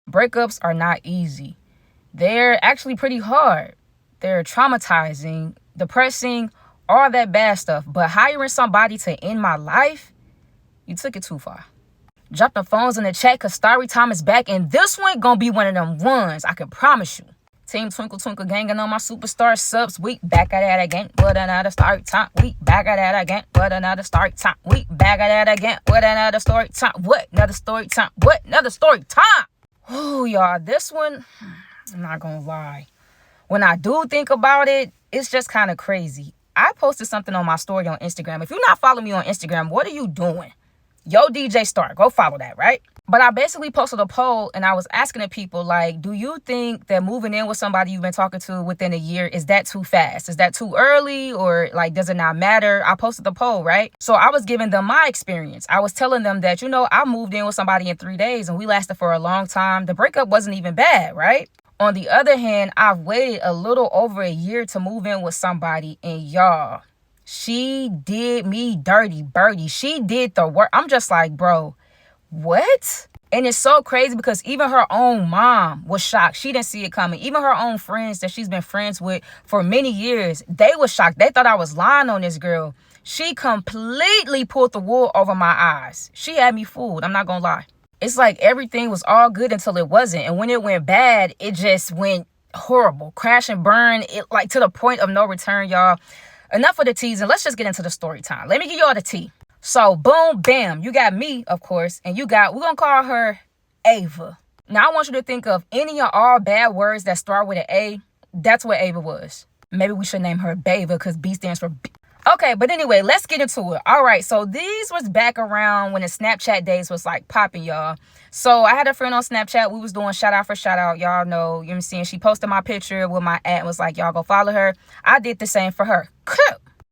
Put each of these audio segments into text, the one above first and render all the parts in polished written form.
Breakups are not easy. They're actually pretty hard. They're traumatizing, depressing, all that bad stuff. But hiring somebody to end my life, you took it too far. Drop the phones in the chat because story time is back. And this one gonna be one of them ones, I can promise you. Team Twinkle Twinkle ganging on my superstar subs. We back at that again with another story time. We back at that again with another story time. We back at that again with another story time. What? Another story time. What? Another story time. Oh, y'all, this one, I'm not gonna lie. When I do think about it, it's just kind of crazy. I posted something on my story on Instagram. If you're not following me on Instagram, what are you doing? bookyodjstar, go follow that, right? But I basically posted a poll and I was asking the people, like, do you think that moving in with somebody you've been talking to within a year, is that too fast? Is that too early? Or like, does it not matter? I posted the poll, right? So I was giving them my experience. I was telling them that, I moved in with somebody in 3 days and we lasted for a long time. The breakup wasn't even bad, right? On the other hand, I've waited a little over a year to move in with somebody, and y'all, she did me dirty, birdie. She did the work. I'm just like, bro, what? And it's so crazy because even her own mom was shocked. She didn't see it coming. Even her own friends that she's been friends with for many years, they were shocked. They thought I was lying on this girl. She completely pulled the wool over my eyes. She had me fooled. I'm not gonna lie. It's like everything was all good until it wasn't. And when it went bad, it just went horrible. Crash and burn. It like to the point of no return, y'all. Enough of the teasing. Let's just get into the story time. Let me give y'all the tea. So boom, bam. You got me, of course. And we're going to call her Ava. Now I want you to think of any or all bad words that start with an A. That's what Ava was. Maybe we should name her Bava because B stands for B. Okay, but anyway, let's get into it. All right, so these was back around when the Snapchat days was like popping, y'all. So I had a friend on Snapchat. We was doing shout out for shout out. Y'all know, you know what I'm saying? She posted my picture with my ad and was like, y'all go follow her. I did the same for her.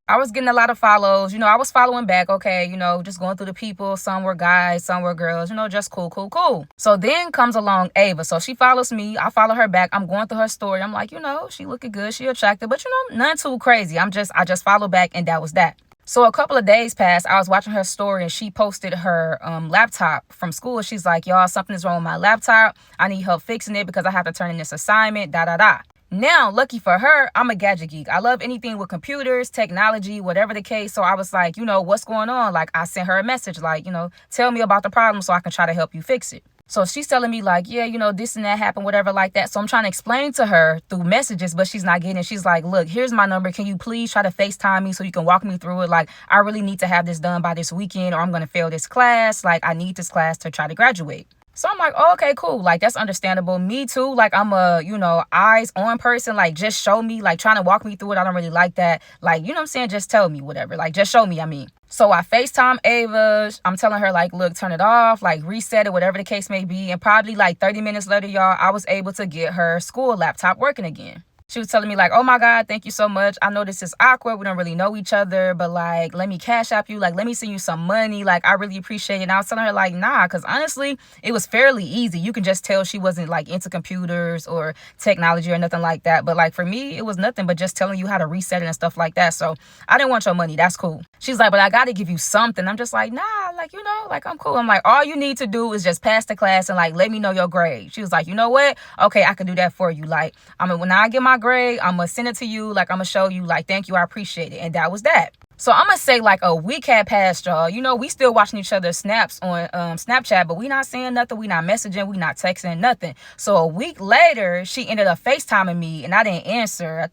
I was getting a lot of follows. I was following back. Okay, just going through the people. Some were guys, some were girls. Just cool. So then comes along Ava. So she follows me. I follow her back. I'm going through her story. I'm like, she looking good. She attractive. But, nothing too crazy. I just follow back and that was that. So a couple of days passed. I was watching her story and she posted her laptop from school. She's like, y'all, something is wrong with my laptop. I need help fixing it because I have to turn in this assignment, da. Now, lucky for her, I'm a gadget geek. I love anything with computers, technology, whatever the case. So I was like, what's going on? Like, I sent her a message, like, tell me about the problem so I can try to help you fix it. So she's telling me like, yeah, this and that happened, whatever like that. So I'm trying to explain to her through messages, but she's not getting it. She's like, look, here's my number. Can you please try to FaceTime me so you can walk me through it? Like, I really need to have this done by this weekend or I'm going to fail this class. Like, I need this class to try to graduate. So I'm like, oh, okay, cool. Like, that's understandable. Me too. Like, I'm a, eyes on person. Like, just show me, like, trying to walk me through it. I don't really like that. Like, what I'm saying? Just tell me whatever. Like, just show me, I mean. So I FaceTime Ava. I'm telling her, like, look, turn it off, like, reset it, whatever the case may be. And probably like 30 minutes later, y'all, I was able to get her school laptop working again. She was telling me like, oh my God, thank you so much. I know this is awkward. We don't really know each other, but like, let me cash app you. Like, let me send you some money. Like, I really appreciate it. And I was telling her like, nah, because honestly, it was fairly easy. You can just tell she wasn't like into computers or technology or nothing like that. But like for me, it was nothing but just telling you how to reset it and stuff like that. So I didn't want your money. That's cool. She's like, but I got to give you something. I'm just like, nah, like, like I'm cool. I'm like, all you need to do is just pass the class and like, let me know your grade. She was like, you know what? Okay, I can do that for you. Like, when I get my grade, I'm gonna send it to you. Like, I'm gonna show you, like, thank you, I appreciate it. And that was that. So I'm gonna say like a week had passed, y'all. We still watching each other's snaps on Snapchat, but we not saying nothing. We not messaging. We not texting nothing. So a week later, she ended up FaceTiming me and I didn't answer.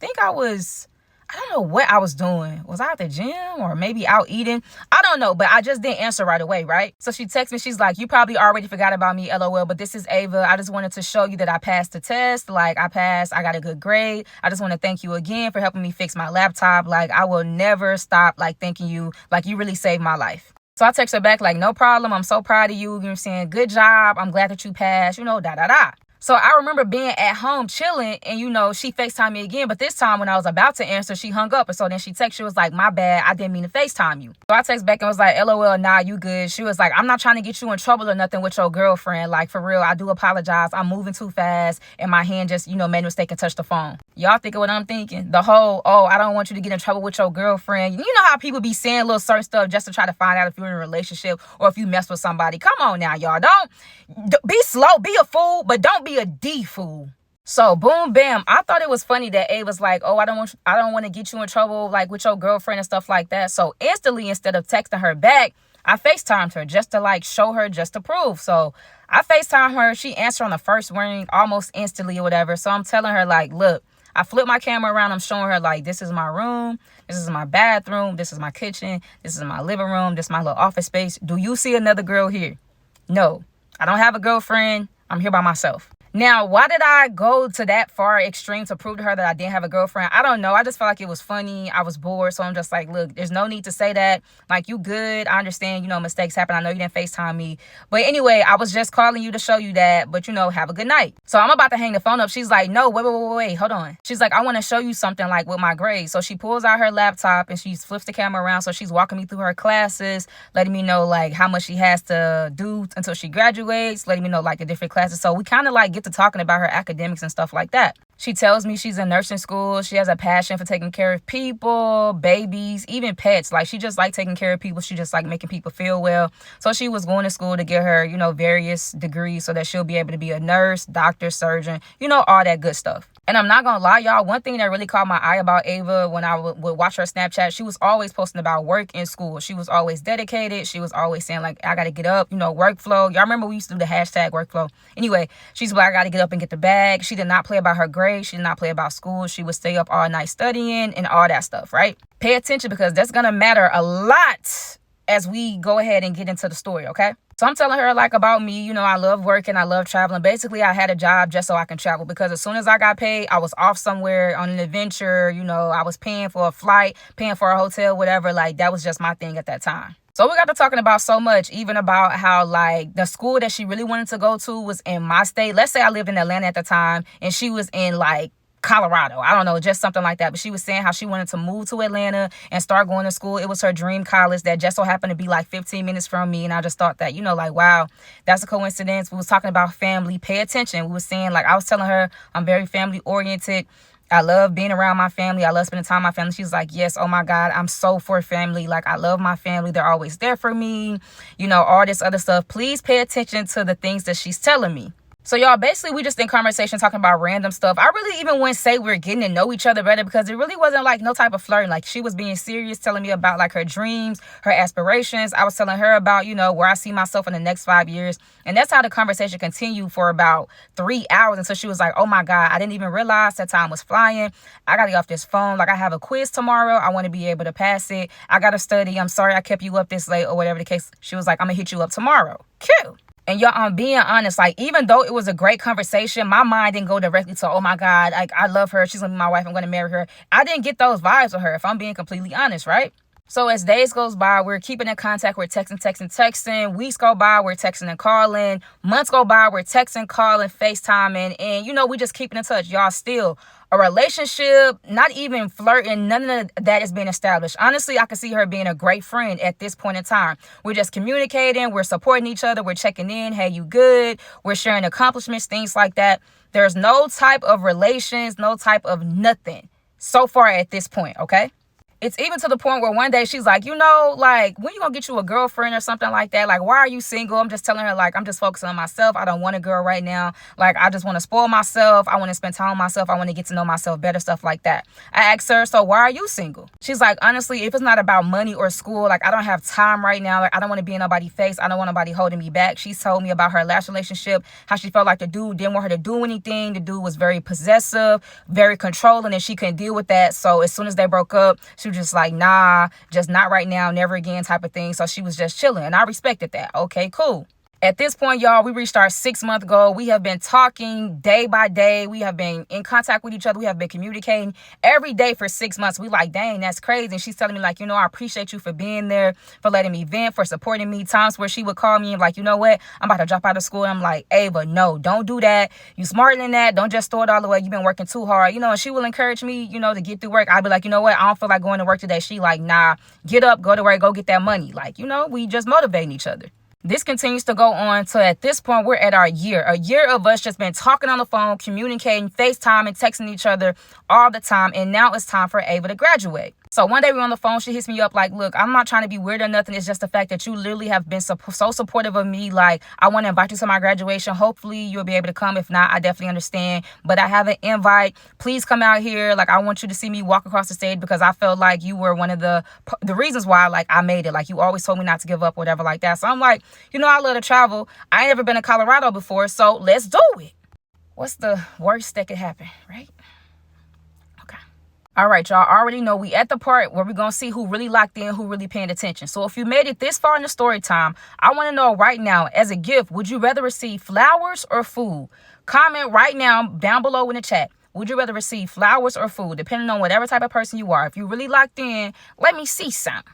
I don't know what I was doing. Was I at the gym or maybe out eating? I don't know, but I just didn't answer right away, right? So she texted me. She's like, you probably already forgot about me, LOL, but this is Ava. I just wanted to show you that I passed the test. Like, I passed. I got a good grade. I just want to thank you again for helping me fix my laptop. Like, I will never stop, like, thanking you. Like, you really saved my life. So I text her back, like, no problem. I'm so proud of you. You know what I'm saying? Good job. I'm glad that you passed, da. So I remember being at home chilling, and she FaceTimed me again. But this time when I was about to answer, she hung up. And so then she texted, she was like, my bad, I didn't mean to FaceTime you. So I text back and was like, LOL, nah, you good. She was like, I'm not trying to get you in trouble or nothing with your girlfriend. Like, for real, I do apologize. I'm moving too fast, and my hand just, made a mistake and touched the phone. Y'all thinking what I'm thinking? The whole, oh, I don't want you to get in trouble with your girlfriend. You know how people be saying little certain stuff just to try to find out if you're in a relationship or if you mess with somebody. Come on now, y'all. Don't be slow, be a fool, but don't be a D fool. So boom, bam. I thought it was funny that A was like, oh, I don't want to get you in trouble like with your girlfriend and stuff like that. So instantly, instead of texting her back, I FaceTimed her just to like show her, just to prove. So I FaceTimed her. She answered on the first ring almost instantly or whatever. So I'm telling her like, look, I flipped my camera around. I'm showing her like, this is my room. This is my bathroom. This is my kitchen. This is my living room. This is my little office space. Do you see another girl here? No, I don't have a girlfriend. I'm here by myself. Now, why did I go to that far extreme to prove to her that I didn't have a girlfriend? I don't know. I just felt like it was funny. I was bored. So I'm just like, look, there's no need to say that. Like, you good. I understand, mistakes happen. I know you didn't FaceTime me. But anyway, I was just calling you to show you that. But, have a good night. So I'm about to hang the phone up. She's like, no, wait, hold on. She's like, I want to show you something like with my grades. So she pulls out her laptop and she flips the camera around. So she's walking me through her classes, letting me know like how much she has to do until she graduates, letting me know like the different classes. So we kind of like get to talking about her academics and stuff like that. She tells me she's in nursing school. She has a passion for taking care of people, babies, even pets. Like, she just like taking care of people. She just like making people feel well. So she was going to school to get her, various degrees so that she'll be able to be a nurse, doctor, surgeon, all that good stuff. And I'm not going to lie, y'all, one thing that really caught my eye about Ava when I would watch her Snapchat, she was always posting about work in school. She was always dedicated. She was always saying, like, I got to get up, workflow. Y'all remember we used to do the hashtag workflow. Anyway, she's like, I got to get up and get the bag. She did not play about her grades. She did not play about school. She would stay up all night studying and all that stuff, right? Pay attention because that's going to matter a lot as we go ahead and get into the story, okay? So I'm telling her like about me, I love working, I love traveling. Basically, I had a job just so I can travel because as soon as I got paid, I was off somewhere on an adventure. I was paying for a flight, paying for a hotel, whatever. Like, that was just my thing at that time. So we got to talking about so much, even about how like the school that she really wanted to go to was in my state. Let's say I lived in Atlanta at the time and she was in like Colorado. I don't know, just something like that. But she was saying how she wanted to move to Atlanta and start going to school. It was her dream college that just so happened to be like 15 minutes from me. And I just thought that, like, wow, that's a coincidence. We was talking about family. Pay attention. We was saying, like, I was telling her I'm very family oriented. I love being around my family. I love spending time with my family. She's like, yes, oh my God, I'm so for family. Like, I love my family. They're always there for me. All this other stuff. Please pay attention to the things that she's telling me. So y'all, basically we just in conversation talking about random stuff. I really even wouldn't say we're getting to know each other better because it really wasn't like no type of flirting. Like, she was being serious, telling me about like her dreams, her aspirations. I was telling her about, where I see myself in the next 5 years. And that's how the conversation continued for about 3 hours until she was like, oh my God, I didn't even realize that time was flying. I got to get off this phone. Like, I have a quiz tomorrow. I want to be able to pass it. I got to study. I'm sorry I kept you up this late or whatever the case. She was like, I'm going to hit you up tomorrow. Cute. And y'all, I'm being honest, like, even though it was a great conversation, my mind didn't go directly to, oh my God, like, I love her. She's going to be my wife. I'm going to marry her. I didn't get those vibes with her, if I'm being completely honest, right? So as days goes by, we're keeping in contact. We're texting. Weeks go by, we're texting and calling. Months go by, we're texting, calling, FaceTiming. And, we just keeping in touch. Y'all, still a relationship, not even flirting. None of that is being established. Honestly, I can see her being a great friend at this point in time. We're just communicating. We're supporting each other. We're checking in. Hey, you good? We're sharing accomplishments, things like that. There's no type of relations, no type of nothing so far at this point, okay? It's even to the point where one day she's like, like, when you gonna get you a girlfriend or something like that? Like, why are you single? I'm just telling her, like, I'm just focusing on myself. I don't want a girl right now. Like, I just want to spoil myself. I want to spend time with myself. I want to get to know myself better, stuff like that. I asked her, so why are you single? She's like, honestly, if it's not about money or school, like, I don't have time right now. Like, I don't want to be in nobody's face. I don't want nobody holding me back. She told me about her last relationship, how she felt like the dude didn't want her to do anything. The dude was very possessive, very controlling, and she couldn't deal with that. So as soon as they broke up, she was just like, nah, just not right now, never again type of thing. So she was just chilling. And I respected that. Okay, cool. At this point, y'all, we reached our 6-month goal. We have been talking day by day. We have been in contact with each other. We have been communicating every day for 6 months. We like, dang, that's crazy. And she's telling me like, I appreciate you for being there, for letting me vent, for supporting me. Times where she would call me and like, you know what? I'm about to drop out of school. And I'm like, Ava, no, don't do that. You smarter than that. Don't just throw it all away. You've been working too hard. And she will encourage me, to get through work. I'd be like, you know what? I don't feel like going to work today. She like, nah, get up, go to work, go get that money. Like, we just motivating each other. This continues to go on to at this point, we're at our year. A year of us just been talking on the phone, communicating, FaceTime, and texting each other all the time. And now it's time for Ava to graduate. So one day we're on the phone. She hits me up like, look, I'm not trying to be weird or nothing. It's just the fact that you literally have been so supportive of me. Like, I want to invite you to my graduation. Hopefully you'll be able to come. If not, I definitely understand. But I have an invite. Please come out here. Like, I want you to see me walk across the stage because I felt like you were one of the reasons why, like, I made it. Like, you always told me not to give up, whatever like that. So I'm like, I love to travel. I ain't never been to Colorado before, so let's do it. What's the worst that could happen, right? Okay. All right, y'all already know we at the part where we're going to see who really locked in, who really paying attention. So if you made it this far in the story time, I want to know right now, as a gift, would you rather receive flowers or food? Comment right now down below in the chat. Would you rather receive flowers or food, depending on whatever type of person you are? If you really locked in, let me see something.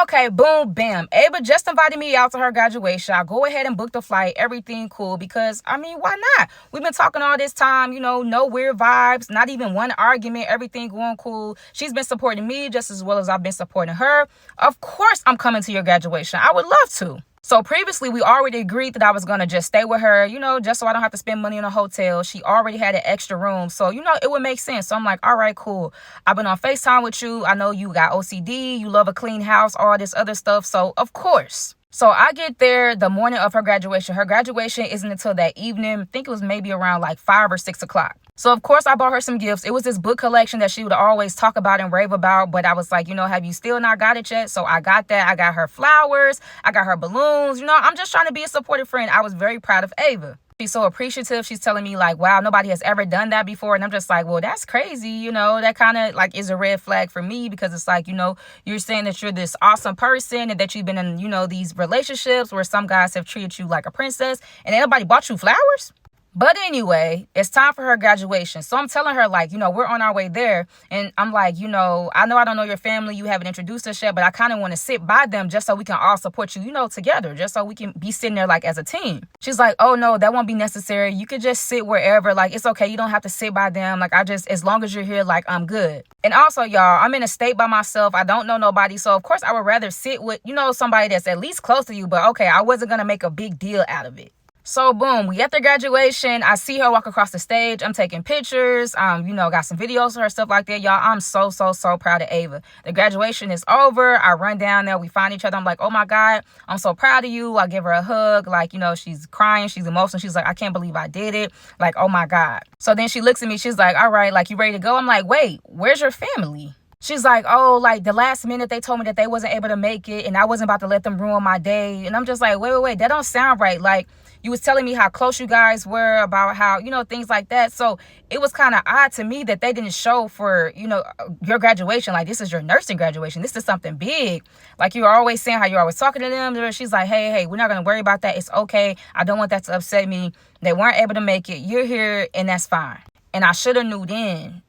Okay, boom, bam. Ava just invited me out to her graduation. I'll go ahead and book the flight. Everything cool because, why not? We've been talking all this time, no weird vibes, not even one argument, everything going cool. She's been supporting me just as well as I've been supporting her. Of course, I'm coming to your graduation. I would love to. So previously, we already agreed that I was going to just stay with her, just so I don't have to spend money on a hotel. She already had an extra room. So, it would make sense. So I'm like, all right, cool. I've been on FaceTime with you. I know you got OCD. You love a clean house, all this other stuff. So, of course. So I get there the morning of her graduation. Her graduation isn't until that evening. I think it was maybe around like 5 or 6 o'clock. So, of course, I bought her some gifts. It was this book collection that she would always talk about and rave about. But I was like, have you still not got it yet? So I got that. I got her flowers. I got her balloons. I'm just trying to be a supportive friend. I was very proud of Ava. She's so appreciative. She's telling me like, wow, nobody has ever done that before. And I'm just like, well, that's crazy. That kind of like is a red flag for me because it's like, you're saying that you're this awesome person and that you've been in, these relationships where some guys have treated you like a princess and nobody bought you flowers. But anyway, it's time for her graduation. So I'm telling her, like, we're on our way there. And I'm like, I know I don't know your family. You haven't introduced us yet, but I kind of want to sit by them just so we can all support you, together, just so we can be sitting there like as a team. She's like, oh, no, that won't be necessary. You could just sit wherever. Like, it's okay. You don't have to sit by them. Like, as long as you're here, like, I'm good. And also, y'all, I'm in a state by myself. I don't know nobody. So, of course, I would rather sit with, somebody that's at least close to you. But, okay, I wasn't going to make a big deal out of it. So boom, we at the graduation. I see her walk across the stage. I'm taking pictures. Got some videos of her, stuff like that. Y'all, I'm so proud of Ava. The graduation is over. I run down there. We find each other. I'm like, oh my God, I'm so proud of you. I give her a hug. Like, she's crying. She's emotional. She's like, I can't believe I did it. Like, oh my God. So then she looks at me. She's like, all right, like, you ready to go? I'm like, wait, where's your family? She's like, oh, like the last minute they told me that they wasn't able to make it and I wasn't about to let them ruin my day. And I'm just like, wait, that don't sound right. Like, you was telling me how close you guys were, about how, things like that. So it was kind of odd to me that they didn't show for, your graduation. Like, this is your nursing graduation. This is something big. Like, you were always saying how you're always talking to them. She's like, hey, we're not going to worry about that. It's okay. I don't want that to upset me. They weren't able to make it. You're here and that's fine. And I should have knew then.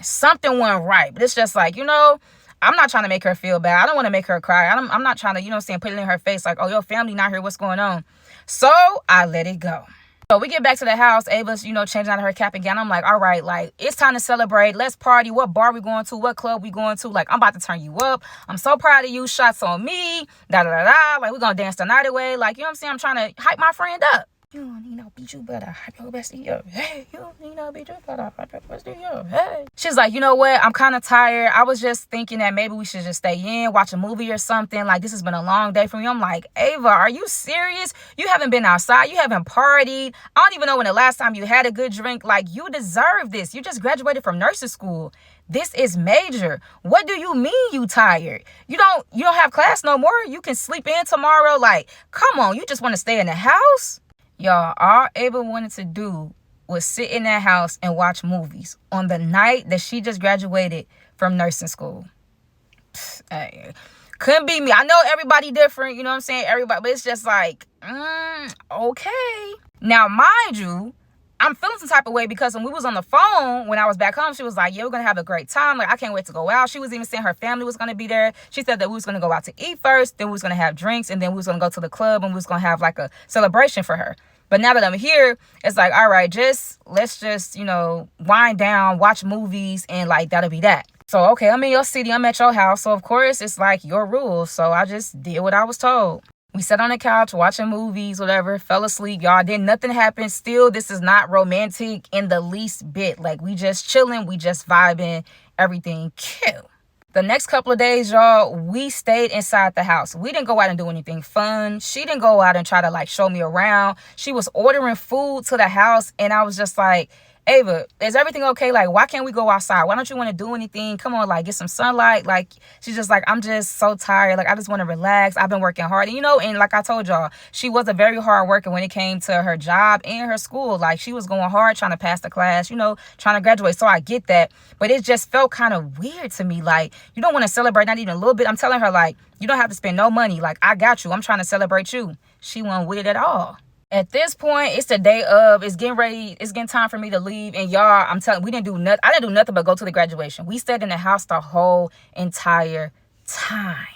Something went right. But it's just like, I'm not trying to make her feel bad. I don't want to make her cry. I'm not trying to, put it in her face like, oh, your family not here. What's going on? So I let it go. So we get back to the house. Ava's, changing out of her cap and gown. I'm like, all right, like, it's time to celebrate. Let's party. What bar we going to? What club we going to? Like, I'm about to turn you up. I'm so proud of you. Shots on me. Da-da-da-da. Like, we're going to dance the night away. Like, I'm saying? I'm trying to hype my friend up. You don't beat you better. Hype your bestie up. Hey, you beat you better. Hype your bestie up. Hey. She's like, you know what? I'm kind of tired. I was just thinking that maybe we should just stay in, watch a movie or something. Like, this has been a long day for me. I'm like, Ava, are you serious? You haven't been outside. You haven't partied. I don't even know when the last time you had a good drink. Like, you deserve this. You just graduated from nursing school. This is major. What do you mean you tired? You don't have class no more. You can sleep in tomorrow. Like, come on. You just want to stay in the house? Y'all, all Ava wanted to do was sit in that house and watch movies on the night that she just graduated from nursing school. Hey, Couldn't be me. I know everybody different, you know what I'm saying? Everybody, but it's just like, okay. Now, mind you, I'm feeling some type of way because when we was on the phone, when I was back home, she was like, yeah, we're going to have a great time. Like, I can't wait to go out. She was even saying her family was going to be there. She said that we was going to go out to eat first, then we was going to have drinks, and then we was going to go to the club, and we was going to have like a celebration for her. But now that I'm here, it's like, all right, let's just, wind down, watch movies, and like, that'll be that. So, okay, I'm in your city, I'm at your house. So, of course, it's like your rules. So, I just did what I was told. We sat on the couch watching movies, whatever, fell asleep, y'all. Then nothing happened. Still, this is not romantic in the least bit. Like, we just chilling, we just vibing, everything cute. The next couple of days, y'all, we stayed inside the house. We didn't go out and do anything fun. She didn't go out and try to like show me around. She was ordering food to the house, and I was just like, Ava, is everything okay? Like, why can't we go outside? Why don't you want to do anything? Come on, like, get some sunlight. Like, she's just like, I'm just so tired. Like, I just want to relax. I've been working hard. And like I told y'all, she was a very hard worker when it came to her job and her school. Like, she was going hard trying to pass the class, trying to graduate. So I get that. But it just felt kind of weird to me. Like, you don't want to celebrate not even a little bit. I'm telling her, like, you don't have to spend no money. Like, I got you. I'm trying to celebrate you. She wasn't with it at all. At this point, it's the day of, it's getting ready, it's getting time for me to leave. And y'all, I'm telling, I didn't do nothing but go to the graduation. We stayed in the house the whole entire time.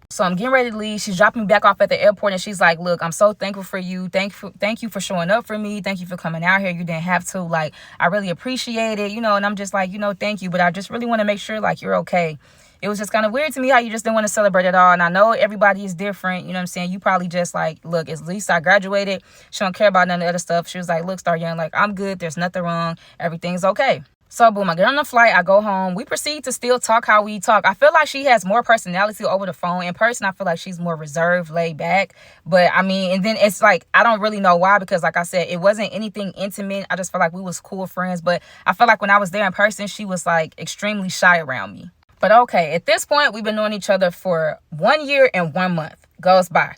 So I'm getting ready to leave. She's dropping me back off at the airport, and she's like, look, I'm so thankful for you. Thank you for showing up for me. Thank you for coming out here. You didn't have to. Like, I really appreciate it, and I'm just like, thank you. But I just really want to make sure, like, you're okay. It was just kind of weird to me how you just didn't want to celebrate at all. And I know everybody is different. You know what I'm saying? You probably just like, look, at least I graduated. She don't care about none of the other stuff. She was like, look, Star Young, like, I'm good. There's nothing wrong. Everything's okay. So, boom, I get on the flight. I go home. We proceed to still talk how we talk. I feel like she has more personality over the phone. In person, I feel like she's more reserved, laid back. But, and then it's like, I don't really know why, because like I said, it wasn't anything intimate. I just felt like we was cool friends. But I felt like when I was there in person, she was like extremely shy around me. But okay, at this point, we've been knowing each other for 1 year and 1 month. Goes by.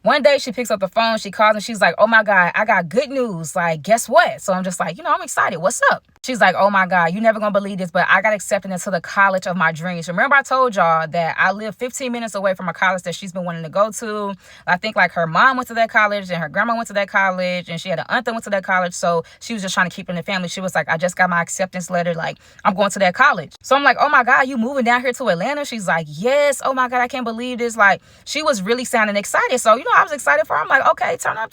One day she picks up the phone, she calls, and she's like, oh my God, I got good news. Like, guess what? So I'm just like, I'm excited. What's up? She's like, oh my God, you never gonna believe this, but I got accepted into the college of my dreams. Remember I told y'all that I live 15 minutes away from a college that she's been wanting to go to. I think like her mom went to that college and her grandma went to that college and she had an aunt that went to that college. So she was just trying to keep it in the family. She was like, I just got my acceptance letter. Like, I'm going to that college. So I'm like, oh my God, you moving down here to Atlanta? She's like, yes. Oh my God, I can't believe this. Like, she was really sounding excited. So, I was excited for her. I'm like, okay, turn up.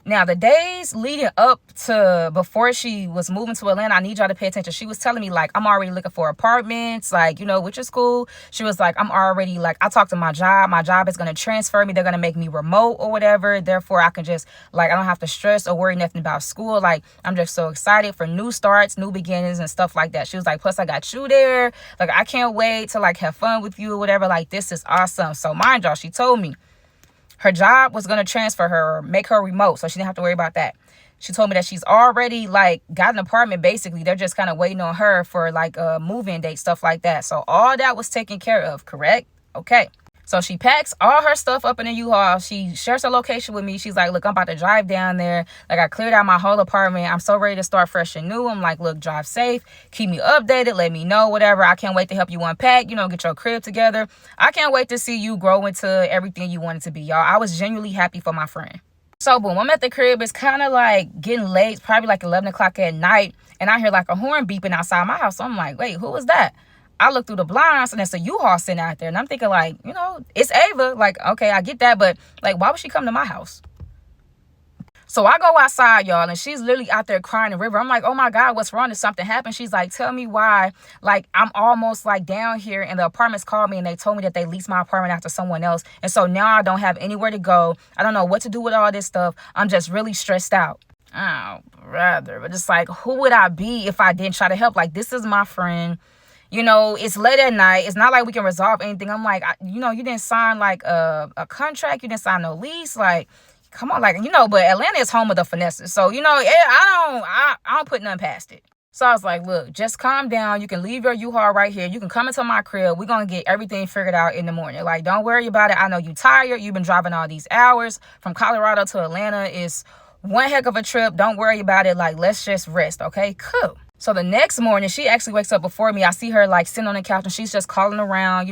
Now, the days leading up to before she was moving to Atlanta, I need y'all to pay attention. She was telling me, like, I'm already looking for apartments, like, which is cool. She was like, I'm already, like, I talked to my job. My job is going to transfer me. They're going to make me remote or whatever. Therefore, I can just, like, I don't have to stress or worry nothing about school. Like, I'm just so excited for new starts, new beginnings and stuff like that. She was like, plus I got you there. Like, I can't wait to, like, have fun with you or whatever. Like, this is awesome. So, mind y'all, she told me her job was going to transfer her or make her remote, so she didn't have to worry about that. She told me that she's already, like, got an apartment, basically. They're just kind of waiting on her for, like, a move-in date, stuff like that. So all that was taken care of, correct? Okay. So she packs all her stuff up in a U-Haul. She shares her location with me. She's like, look, I'm about to drive down there. Like, I cleared out my whole apartment. I'm so ready to start fresh and new. I'm like, look, drive safe. Keep me updated. Let me know, whatever. I can't wait to help you unpack, get your crib together. I can't wait to see you grow into everything you want it to be, y'all. I was genuinely happy for my friend. So, boom, I'm at the crib. It's kind of like getting late, probably like 11 o'clock at night. And I hear like a horn beeping outside my house. So I'm like, wait, who was that? I look through the blinds and it's a U-Haul sitting out there. And I'm thinking like, it's Ava. Like, okay, I get that. But like, why would she come to my house? So I go outside, y'all, and she's literally out there crying in the river. I'm like, oh my God, what's wrong? Did something happen? She's like, tell me why. Like, I'm almost like down here and the apartments called me and they told me that they leased my apartment out to someone else. And so now I don't have anywhere to go. I don't know what to do with all this stuff. I'm just really stressed out. Oh, brother. But it's like, who would I be if I didn't try to help? Like, this is my friend. It's late at night. It's not like we can resolve anything. I'm like, you didn't sign like a contract. You didn't sign no lease. Like, come on, like, but Atlanta is home of the finesses. So, I don't put nothing past it. So I was like, look, just calm down. You can leave your U-Haul right here. You can come into my crib. We're going to get everything figured out in the morning. Like, don't worry about it. I know you're tired. You've been driving all these hours from Colorado to Atlanta. It's one heck of a trip. Don't worry about it. Like, let's just rest. Okay, cool. So the next morning, she actually wakes up before me. I see her like sitting on the couch and she's just calling around,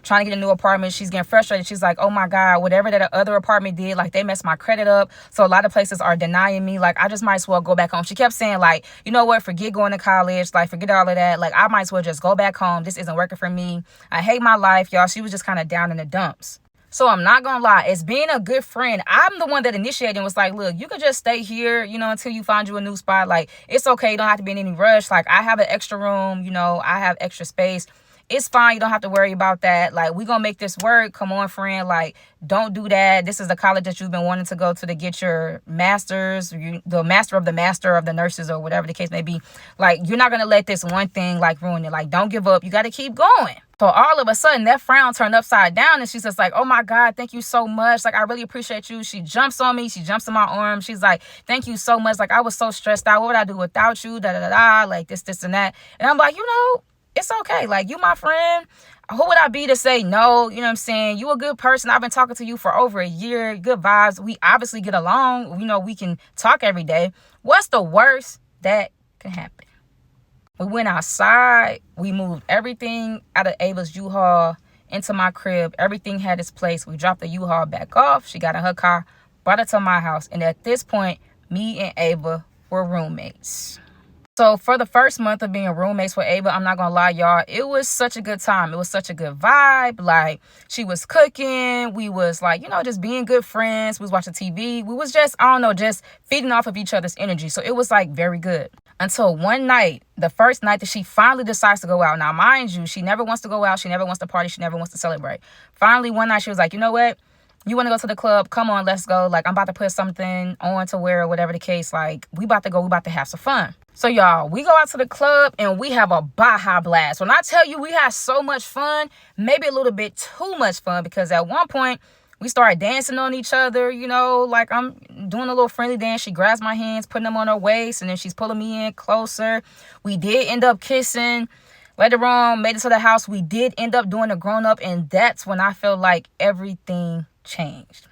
trying to get a new apartment. She's getting frustrated. She's like, oh my God, whatever that other apartment did, like they messed my credit up. So a lot of places are denying me. Like, I just might as well go back home. She kept saying like, you know what, forget going to college. Like, forget all of that. Like, I might as well just go back home. This isn't working for me. I hate my life, y'all. She was just kind of down in the dumps. So I'm not gonna lie, as being a good friend, I'm the one that initiated and was like, look, you can just stay here, until you find you a new spot. Like, it's okay. You don't have to be in any rush. Like, I have an extra room, I have extra space. It's fine. You don't have to worry about that. Like, we gonna make this work. Come on, friend. Like, don't do that. This is the college that you've been wanting to go to get your master's, the master of the nurses, or whatever the case may be. Like, you're not gonna let this one thing like ruin it. Like, don't give up. You got to keep going. So all of a sudden, that frown turned upside down, and she's just like, oh my God, thank you so much. Like, I really appreciate you. She jumps on me. She jumps in my arm. She's like, thank you so much. Like, I was so stressed out. What would I do without you? Da, da, da, da. Like, this, and that. And I'm like, it's okay. Like, you my friend. Who would I be to say no? You know what I'm saying? You a good person. I've been talking to you for over a year. Good vibes. We obviously get along. We can talk every day. What's the worst that can happen? We went outside. We moved everything out of Ava's U-Haul into my crib. Everything had its place. We dropped the U-Haul back off. She got in her car, brought it to my house. And at this point, me and Ava were roommates. So for the first month of being roommates with Ava, I'm not going to lie, y'all, it was such a good time. It was such a good vibe. Like, she was cooking. We was like, just being good friends. We was watching TV. We was just, just feeding off of each other's energy. So it was like very good. Until one night, the first night that she finally decides to go out. Now, mind you, she never wants to go out. She never wants to party. She never wants to celebrate. Finally, one night she was like, you know what? You want to go to the club? Come on, let's go. Like, I'm about to put something on to wear, or whatever the case. Like, we about to go. We about to have some fun. So, y'all, we go out to the club and we have a Baja blast. When I tell you we had so much fun, maybe a little bit too much fun, because at one point, we started dancing on each other, like I'm doing a little friendly dance. She grabs my hands, putting them on her waist, and then she's pulling me in closer. We did end up kissing. Later on, made it to the house. We did end up doing a grown-up, and that's when I felt like everything changed.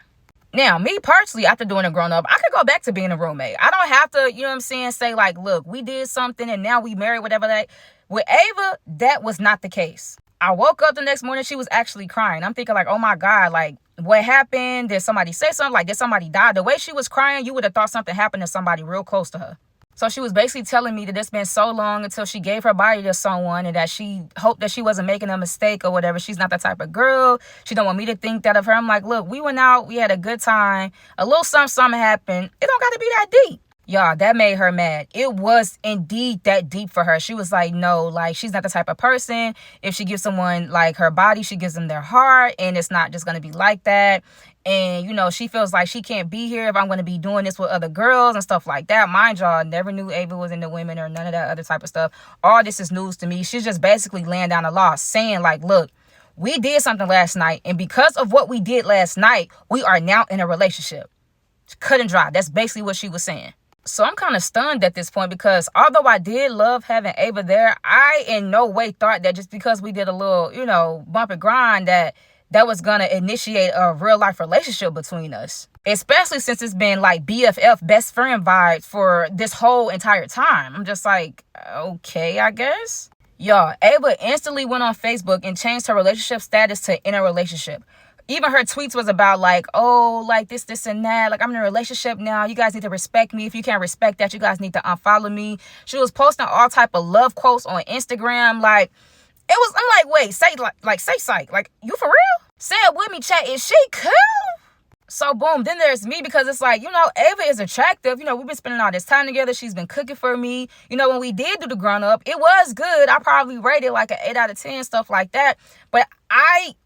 Now, me personally, after doing a grown-up, I could go back to being a roommate. I don't have to, say like, look, we did something and now we married, whatever that. With Ava, that was not the case. I woke up the next morning, she was actually crying. I'm thinking like, oh my God, like, what happened? Did somebody say something? Like, did somebody die? The way she was crying, you would have thought something happened to somebody real close to her. So she was basically telling me that it's been so long until she gave her body to someone, and that she hoped that she wasn't making a mistake or whatever. She's not that type of girl. She don't want me to think that of her. I'm like, look, we went out. We had a good time. A little something happened. It don't got to be that deep. Y'all, that made her mad. It was indeed that deep for her. She was like, no, like, she's not the type of person. If she gives someone like her body, she gives them their heart, and it's not just going to be like that. And, she feels like she can't be here if I'm going to be doing this with other girls and stuff like that. Mind y'all, never knew Ava was into women or none of that other type of stuff. All this is news to me. She's just basically laying down the law, saying like, look, we did something last night, and because of what we did last night, we are now in a relationship. Cut and dry. That's basically what she was saying. So I'm kind of stunned at this point, because although I did love having Ava there, I in no way thought that just because we did a little, bump and grind, that was going to initiate a real life relationship between us. Especially since it's been like BFF, best friend vibes, for this whole entire time. I'm just like, okay, I guess. Y'all, Ava instantly went on Facebook and changed her relationship status to in a relationship. Even her tweets was about like, oh, like this, and that. Like, I'm in a relationship now. You guys need to respect me. If you can't respect that, you guys need to unfollow me. She was posting all type of love quotes on Instagram. Like, I'm like, wait, say psych. Like, you for real? Say it with me, chat. Is she cool? So boom, then there's me, because it's like, Ava is attractive. We've been spending all this time together. She's been cooking for me. When we did do the grown up, it was good. I probably rated like an 8 out of 10, stuff like that. But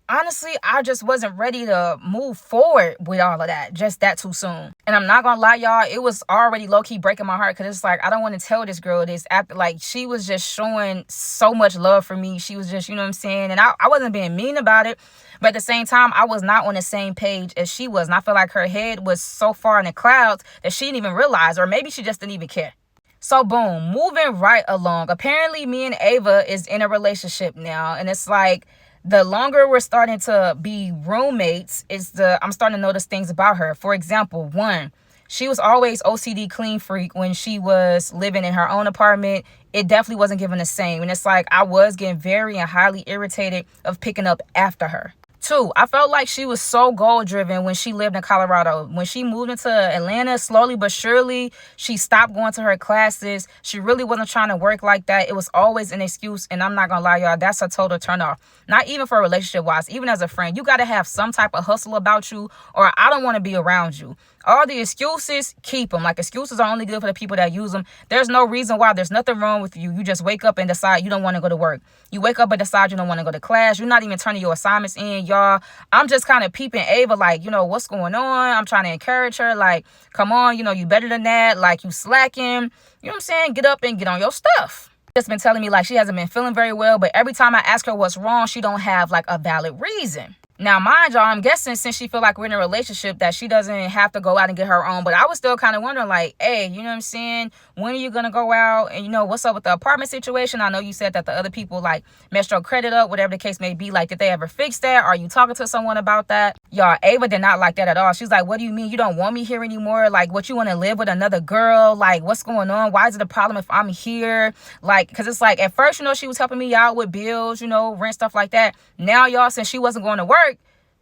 honestly, I just wasn't ready to move forward with all of that, just that too soon. And I'm not gonna lie, y'all, it was already low-key breaking my heart, because it's like, I don't want to tell this girl this after, like, she was just showing so much love for me. She was just, you know what I'm saying? And I wasn't being mean about it, but at the same time, I was not on the same page as she was. And I feel like her head was so far in the clouds that she didn't even realize, or maybe she just didn't even care. So boom, moving right along. Apparently, me and Ava is in a relationship now, and it's like, the longer we're starting to be roommates, I'm starting to notice things about her. For example, one, She was always OCD clean freak when she was living in her own apartment. It definitely wasn't given the same. And it's like I was getting very and highly irritated of picking up after her. Two, I felt like she was so goal driven when she lived in Colorado. When she moved into Atlanta, slowly but surely, she stopped going to her classes. She really wasn't trying to work like that. It was always an excuse. And I'm not going to lie, y'all, that's a total turnoff. Not even for relationship wise, even as a friend. You got to have some type of hustle about you, or I don't want to be around you. All the excuses, keep them. Like, excuses are only good for the people that use them. There's no reason why. There's nothing wrong with you. You just wake up and decide you don't want to go to work. You wake up and decide you don't want to go to class. You're not even turning your assignments in, y'all. I'm just kind of peeping Ava, like, what's going on? I'm trying to encourage her, like, come on, you better than that. Like, you slacking. You know what I'm saying? Get up and get on your stuff. Just been telling me, like, she hasn't been feeling very well, but every time I ask her what's wrong, she don't have, like, a valid reason. Now, mind y'all, I'm guessing since she feel like we're in a relationship that she doesn't have to go out and get her own. But I was still kind of wondering, like, hey, you know what I'm saying? When are you going to go out? And, what's up with the apartment situation? I know you said that the other people, like, messed your credit up, whatever the case may be. Like, did they ever fix that? Are you talking to someone about that? Y'all, Ava did not like that at all. She's like, what do you mean you don't want me here anymore? Like, what, you want to live with another girl? Like, what's going on? Why is it a problem if I'm here? Like, because it's like, at first, she was helping me out with bills, rent, stuff like that. Now, y'all, since she wasn't going to work,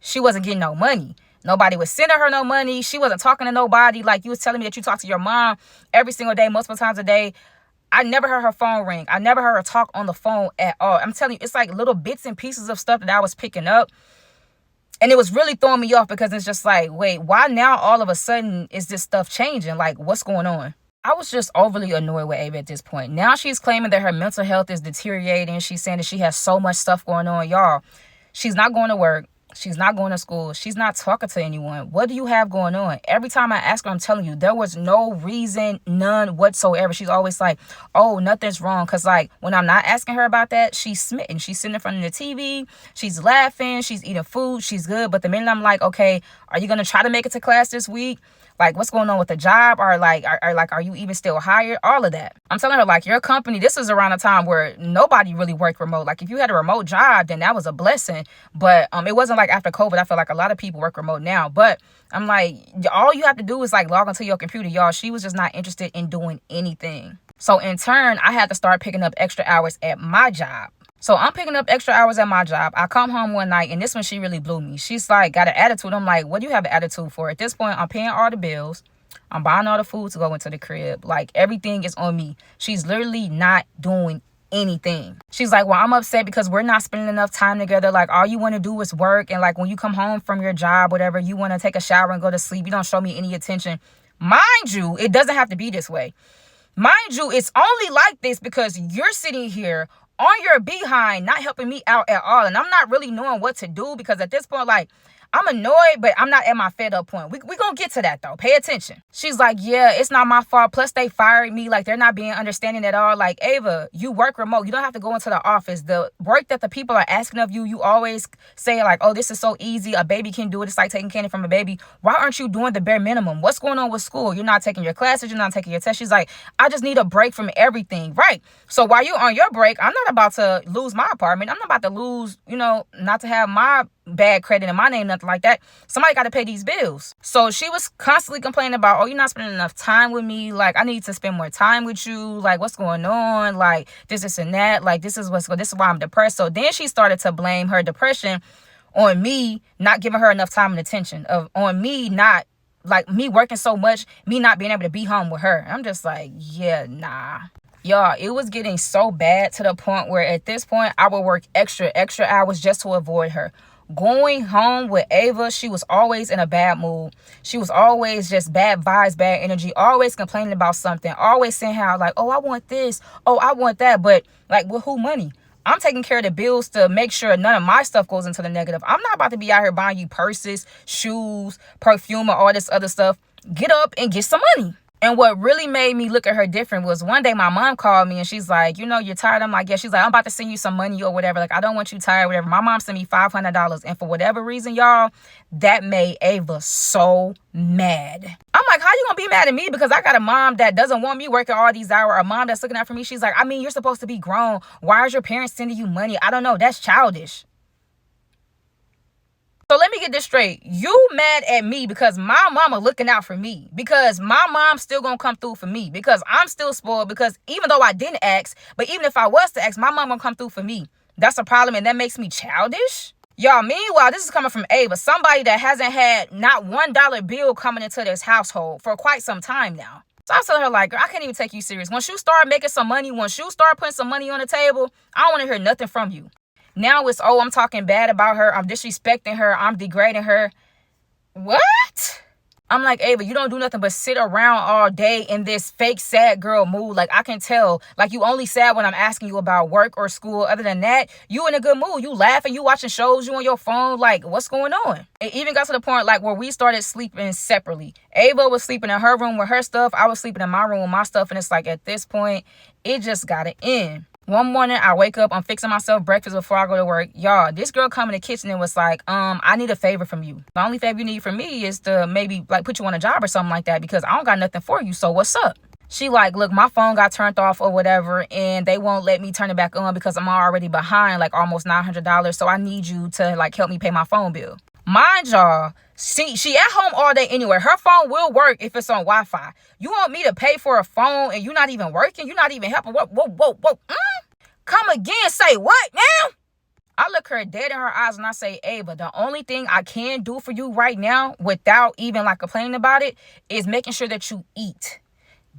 she wasn't getting no money. Nobody was sending her no money. She wasn't talking to nobody. Like, you was telling me that you talk to your mom every single day, multiple times a day. I never heard her phone ring. I never heard her talk on the phone at all. I'm telling you, it's like little bits and pieces of stuff that I was picking up. And it was really throwing me off because it's just like, wait, why now all of a sudden is this stuff changing? Like, what's going on? I was just overly annoyed with Ava at this point. Now she's claiming that her mental health is deteriorating. She's saying that she has so much stuff going on. Y'all, she's not going to work. She's not going to school. She's not talking to anyone. What do you have going on? Every time I ask her, I'm telling you, there was no reason, none whatsoever. She's always like, oh, nothing's wrong. Because, like, when I'm not asking her about that, she's smitten. She's sitting in front of the TV. She's laughing. She's eating food. She's good. But the minute I'm like, okay, are you going to try to make it to class this week? Like, what's going on with the job? Or like, are you even still hired? All of that. I'm telling her, like, your company, this is around a time where nobody really worked remote. Like, if you had a remote job, then that was a blessing. But it wasn't like after COVID. I feel like a lot of people work remote now. But I'm like, all you have to do is like log onto your computer, y'all. She was just not interested in doing anything. So in turn, I had to start picking up extra hours at my job. So I'm picking up extra hours at my job. I come home one night, and this one, she really blew me. She's like, got an attitude. I'm like, what do you have an attitude for? At this point, I'm paying all the bills. I'm buying all the food to go into the crib. Like, everything is on me. She's literally not doing anything. She's like, well, I'm upset because we're not spending enough time together. Like, all you want to do is work. And like, when you come home from your job, whatever, you want to take a shower and go to sleep. You don't show me any attention. Mind you, it doesn't have to be this way. Mind you, it's only like this because you're sitting here on your behind, not helping me out at all. And I'm not really knowing what to do because at this point, like, I'm annoyed, but I'm not at my fed up point. We gonna get to that, though. Pay attention. She's like, yeah, it's not my fault. Plus, they fired me. Like, they're not being understanding at all. Like, Ava, you work remote. You don't have to go into the office. The work that the people are asking of you, you always say, like, oh, this is so easy. A baby can do it. It's like taking candy from a baby. Why aren't you doing the bare minimum? What's going on with school? You're not taking your classes. You're not taking your tests. She's like, I just need a break from everything. Right. So while you're on your break, I'm not about to lose my apartment. I'm not about to lose, not to have my bad credit in my name, nothing like that. Somebody got to pay these bills. So she was constantly complaining about, oh, you're not spending enough time with me. Like, I need to spend more time with you. Like, what's going on? Like, this and that. Like, this is why I'm depressed. So then she started to blame her depression on me not giving her enough time and attention, on me not, like, me working so much, me not being able to be home with her. I'm just like, yeah, nah. Y'all, it was getting so bad to the point where at this point, I would work extra hours just to avoid her. Going home with Ava, she was always in a bad mood. She was always just bad vibes, bad energy, always complaining about something, always saying how, like, oh, I want this, oh, I want that. But, like, with who money? I'm taking care of the bills to make sure none of my stuff goes into the negative. I'm not about to be out here buying you purses, shoes, perfume, or all this other stuff. Get up and get some money. And what really made me look at her different was one day my mom called me and she's like, you're tired? I'm like, yeah. She's like, I'm about to send you some money or whatever. Like, I don't want you tired, whatever. My mom sent me $500. And for whatever reason, y'all, that made Ava so mad. I'm like, how you gonna be mad at me? Because I got a mom that doesn't want me working all these hours. A mom that's looking out for me. She's like, I mean, you're supposed to be grown. Why is your parents sending you money? I don't know. That's childish. So let me get this straight. You mad at me because my mama looking out for me. Because my mom's still gonna come through for me. Because I'm still spoiled. Because even though I didn't ask, but even if I was to ask, my mom gonna come through for me. That's a problem, and that makes me childish? Y'all, meanwhile, this is coming from Ava, somebody that hasn't had not $1 bill coming into this household for quite some time now. So I was telling her, like, girl, I can't even take you serious. Once you start making some money, once you start putting some money on the table, I don't want to hear nothing from you. Now it's, oh, I'm talking bad about her. I'm disrespecting her. I'm degrading her. What? I'm like, Ava, you don't do nothing but sit around all day in this fake sad girl mood. Like, I can tell. Like, you only sad when I'm asking you about work or school. Other than that, you in a good mood. You laughing, you watching shows, you on your phone. Like, what's going on? It even got to the point, like, where we started sleeping separately. Ava was sleeping in her room with her stuff. I was sleeping in my room with my stuff. And it's like, at this point, it just got to end. One morning, I wake up, I'm fixing myself breakfast before I go to work. Y'all, this girl come in the kitchen and was like, I need a favor from you. The only favor you need from me is to maybe, like, put you on a job or something like that because I don't got nothing for you, so what's up? She like, look, my phone got turned off or whatever, and they won't let me turn it back on because I'm already behind, like, almost $900, so I need you to, like, help me pay my phone bill. Mind y'all, she at home all day anyway. Her phone will work if it's on Wi-Fi. You want me to pay for a phone and you're not even working? You're not even helping? Whoa. Come again, say what now? I look her dead in her eyes and I say, Ava, the only thing I can do for you right now without even like complaining about it is making sure that you eat.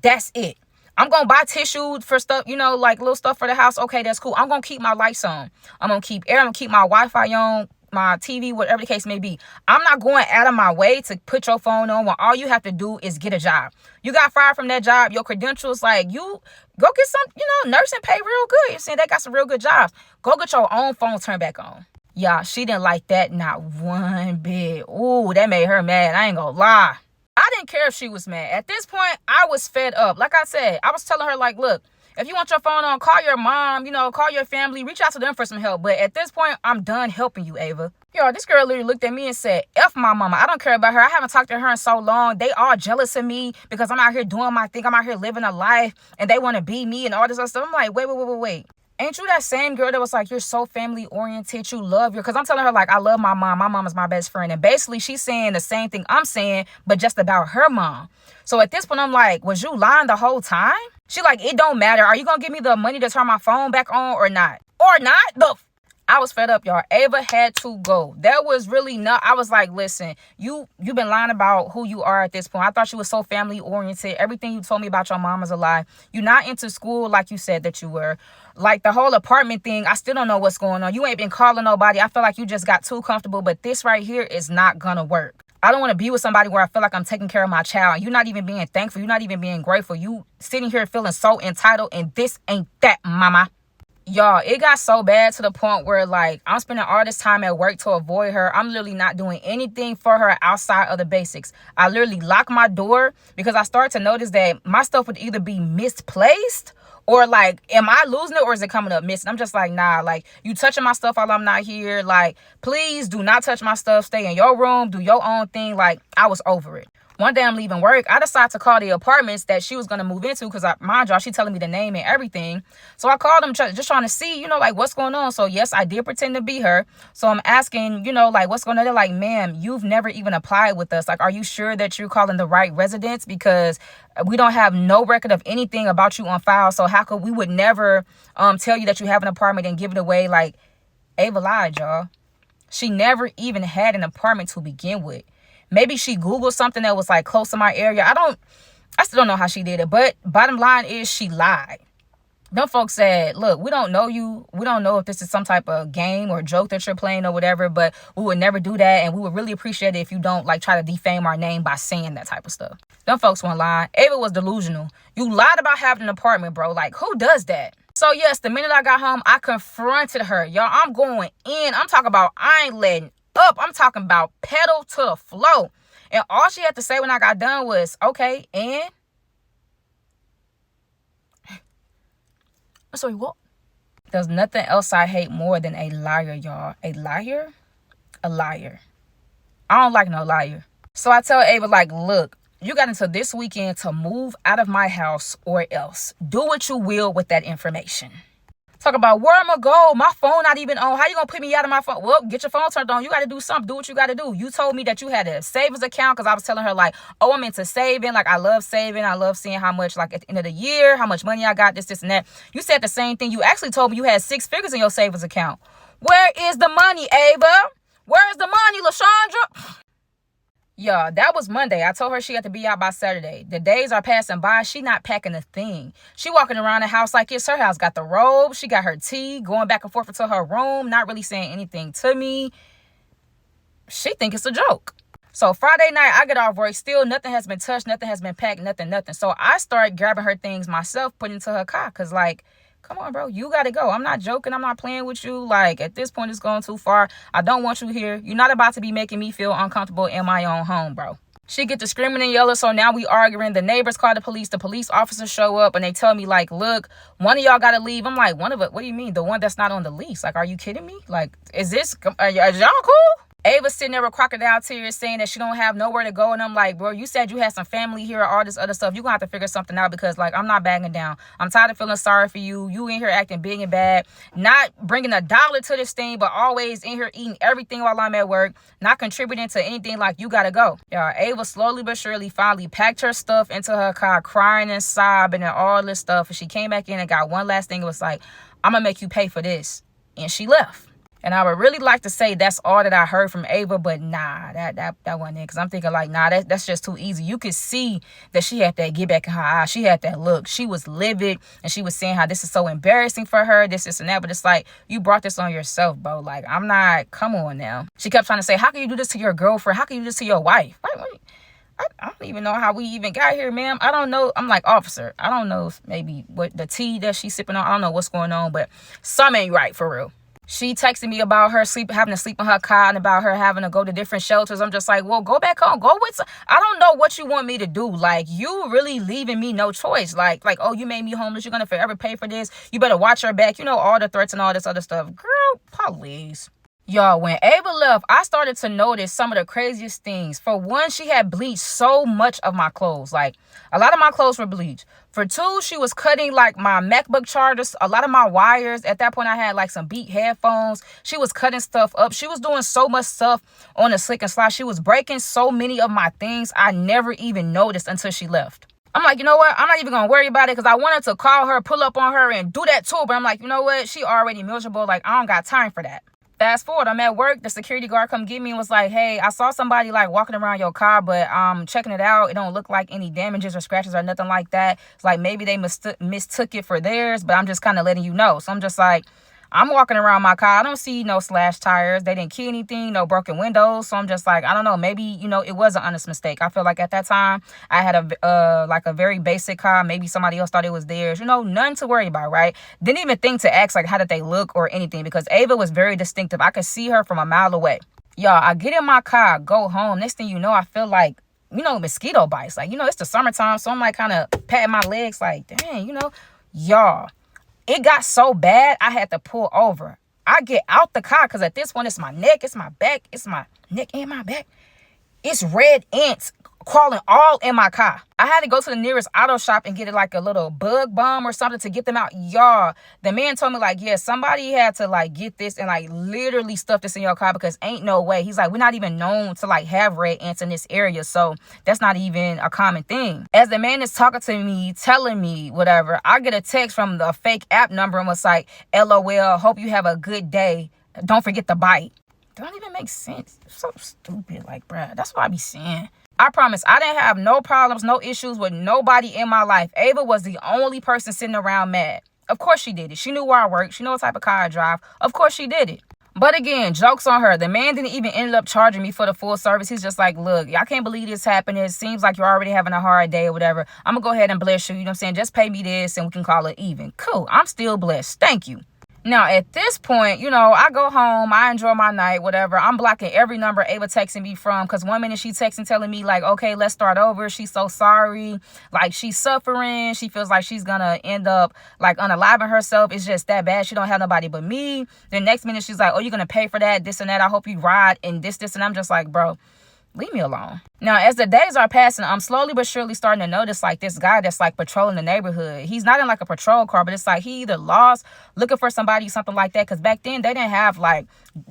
That's it. I'm going to buy tissue for stuff, you know, like little stuff for the house. Okay, that's cool. I'm going to keep my lights on. I'm going to keep air. I'm going to keep my Wi-Fi on, my TV, whatever the case may be. I'm not going out of my way to put your phone on when all you have to do is get a job. You got fired from that job. Your credentials, like, you go get some, you know, nursing pay real good. You're saying they got some real good jobs. Go get your own phone turned back on. Y'all, she didn't like that not one bit. Ooh, that made her mad. I ain't gonna lie. I didn't care if she was mad. At this point, I was fed up. Like I said, I was telling her, like, look, if you want your phone on, call your mom, you know, call your family, reach out to them for some help. But at this point, I'm done helping you, Ava. Yo, this girl literally looked at me and said, F my mama. I don't care about her. I haven't talked to her in so long. They all jealous of me because I'm out here doing my thing. I'm out here living a life and they want to be me and all this other stuff. I'm like, wait. Ain't you that same girl that was like, you're so family oriented, you love your, because I'm telling her, like, I love my mom is my best friend, and basically she's saying the same thing I'm saying, but just about her mom. So at this point, I'm like, was you lying the whole time? She like, it don't matter, are you gonna give me the money to turn my phone back on or not? I was fed up, y'all. Ava had to go. There was really not. I was like, listen, you've been lying about who you are at this point. I thought you were so family oriented. Everything you told me about your mom is a lie. You're not into school like you said that you were. Like the whole apartment thing, I still don't know what's going on. You ain't been calling nobody. I feel like you just got too comfortable. But this right here is not gonna work. I don't want to be with somebody where I feel like I'm taking care of my child. You're not even being thankful. You're not even being grateful. You sitting here feeling so entitled, and this ain't that, mama. Y'all, it got so bad to the point where, like, I'm spending all this time at work to avoid her. I'm literally not doing anything for her outside of the basics. I literally lock my door because I start to notice that my stuff would either be misplaced or, like, am I losing it or is it coming up missing? I'm just like, nah, like, you touching my stuff while I'm not here. Like, please do not touch my stuff. Stay in your room. Do your own thing. Like, I was over it. One day I'm leaving work. I decided to call the apartments that she was going to move into because, mind y'all, she telling me the name and everything. So I called them just trying to see, you know, like, what's going on. So, yes, I did pretend to be her. So I'm asking, you know, like, what's going on? They're like, ma'am, you've never even applied with us. Like, are you sure that you're calling the right residence? Because we don't have no record of anything about you on file. So how could we would never tell you that you have an apartment and give it away? Like, Ava lied, y'all. She never even had an apartment to begin with. Maybe she Googled something that was like close to my area. I still don't know how she did it. But bottom line is she lied. Them folks said, look, we don't know you. We don't know if this is some type of game or joke that you're playing or whatever, but we would never do that. And we would really appreciate it if you don't like try to defame our name by saying that type of stuff. Them folks weren't lying. Ava was delusional. You lied about having an apartment, bro. Like, who does that? So, yes, the minute I got home, I confronted her. Y'all, I'm going in. I'm talking about I ain't letting up. I'm talking about pedal to the floor. And all she had to say when I got done was, okay, and? Sorry, what? There's nothing else I hate more than a liar, y'all. A liar? A liar. I don't like no liar. So I tell Ava, like, look, you got until this weekend to move out of my house or else. Do what you will with that information. Talk about where I'm gonna go. My phone not even on. How you gonna put me out of my phone? Well, get your phone turned on. You gotta do something. Do what you gotta do. You told me that you had a savings account because I was telling her like, oh, I'm into saving. Like I love saving. I love seeing how much like at the end of the year, how much money I got, this and that. You said the same thing. You actually told me you had 6 figures in your savings account. Where is the money, Ava? Where is the money, LaShondra? Yeah, that was Monday. I told her she had to be out by Saturday. The days are passing by. She not packing a thing. She walking around the house like it's her house. Got the robe. She got her tea. Going back and forth into her room. Not really saying anything to me. She think it's a joke. So Friday night, I get off work. Still, nothing has been touched. Nothing has been packed. Nothing. So I start grabbing her things myself, putting into her car. Because like, come on, bro. You got to go. I'm not joking. I'm not playing with you. Like, at this point, it's going too far. I don't want you here. You're not about to be making me feel uncomfortable in my own home, bro. She get to screaming and yelling, so now we arguing. The neighbors call the police. The police officers show up, and they tell me, like, look, one of y'all got to leave. I'm like, one of it? What do you mean? The one that's not on the lease? Like, are you kidding me? Like, is y'all cool? Ava's sitting there with crocodile tears saying that she don't have nowhere to go. And I'm like, bro, you said you had some family here, all this other stuff. You're going to have to figure something out because, like, I'm not backing down. I'm tired of feeling sorry for you. You in here acting big and bad. Not bringing $1 to this thing, but always in here eating everything while I'm at work. Not contributing to anything. Like, you got to go. Yeah, Ava slowly but surely finally packed her stuff into her car, crying and sobbing and all this stuff. And she came back in and got one last thing. It was like, I'm going to make you pay for this. And she left. And I would really like to say that's all that I heard from Ava, but nah, that wasn't it. Because I'm thinking like, nah, that's just too easy. You could see that she had that get back in her eye. She had that look. She was livid, and she was saying how this is so embarrassing for her, this and that. But it's like, you brought this on yourself, bro. Like, I'm not, come on now. She kept trying to say, how can you do this to your girlfriend? How can you do this to your wife? I don't even know how we even got here, ma'am. I don't know. I'm like, officer, I don't know maybe what the tea that she's sipping on. I don't know what's going on, but something ain't right for real. She texted me about her having to sleep in her car and about her having to go to different shelters. I'm just like, well, go back home. Go with I don't know what you want me to do. Like, you really leaving me no choice. Like, oh, you made me homeless. You're going to forever pay for this. You better watch her back. You know, all the threats and all this other stuff. Girl, please. Y'all, when Ava left, I started to notice some of the craziest things. For one, she had bleached so much of my clothes. Like, a lot of my clothes were bleached. For two, she was cutting, like, my MacBook chargers, a lot of my wires. At that point, I had, like, some Beat headphones. She was cutting stuff up. She was doing so much stuff on the slick and slide. She was breaking so many of my things I never even noticed until she left. I'm like, you know what? I'm not even going to worry about it because I wanted to call her, pull up on her, and do that too. But I'm like, you know what? She already miserable. Like, I don't got time for that. Fast forward, I'm at work. The security guard come get me and was like, hey, I saw somebody like walking around your car, but checking it out. It don't look like any damages or scratches or nothing like that. It's like maybe they mistook it for theirs, but I'm just kind of letting you know. So I'm just like, I'm walking around my car. I don't see no slashed tires. They didn't key anything, no broken windows. So I'm just like, I don't know. Maybe, you know, it was an honest mistake. I feel like at that time I had a very basic car. Maybe somebody else thought it was theirs. You know, nothing to worry about, right? Didn't even think to ask like how did they look or anything because Ava was very distinctive. I could see her from a mile away. Y'all, I get in my car, go home. Next thing you know, I feel like, you know, mosquito bites. Like, you know, it's the summertime. So I'm like kind of patting my legs like, dang, you know, y'all. It got so bad, I had to pull over. I get out the car because at this point, it's my neck, it's my back, it's my neck and my back. It's red ants crawling all in my car. I had to go to the nearest auto shop and get it like a little bug bomb or something to get them out. Y'all, the man told me like, yeah, somebody had to like get this and like literally stuff this in your car because ain't no way. He's like, we're not even known to like have red ants in this area. So that's not even a common thing. As the man is talking to me, telling me whatever, I get a text from the fake app number and was like, LOL, hope you have a good day. Don't forget the bite. Don't even make sense. It's so stupid. Like, bruh, that's what I be saying. I promise I didn't have no problems, no issues with nobody in my life. Ava was the only person sitting around mad. Of course she did it. She knew where I worked. She knew what type of car I drive. Of course she did it. But again, joke's on her. The man didn't even end up charging me for the full service. He's just like, look, I can't believe this happened. It seems like you're already having a hard day or whatever. I'm going to go ahead and bless you. You know what I'm saying? Just pay me this and we can call it even. Cool. I'm still blessed. Thank you. Now, at this point, you know, I go home, I enjoy my night, whatever. I'm blocking every number Ava texting me from because 1 minute she texting telling me like, okay, let's start over. She's so sorry. Like, she's suffering. She feels like she's going to end up like unaliving herself. It's just that bad. She don't have nobody but me. The next minute she's like, oh, you're going to pay for that, this and that. I hope you ride and this. And I'm just like, bro, Leave me alone. Now, as the days are passing, I'm slowly but surely starting to notice like this guy that's like patrolling the neighborhood. He's not in like a patrol car, but it's like he either lost, looking for somebody, something like that. Because back then they didn't have like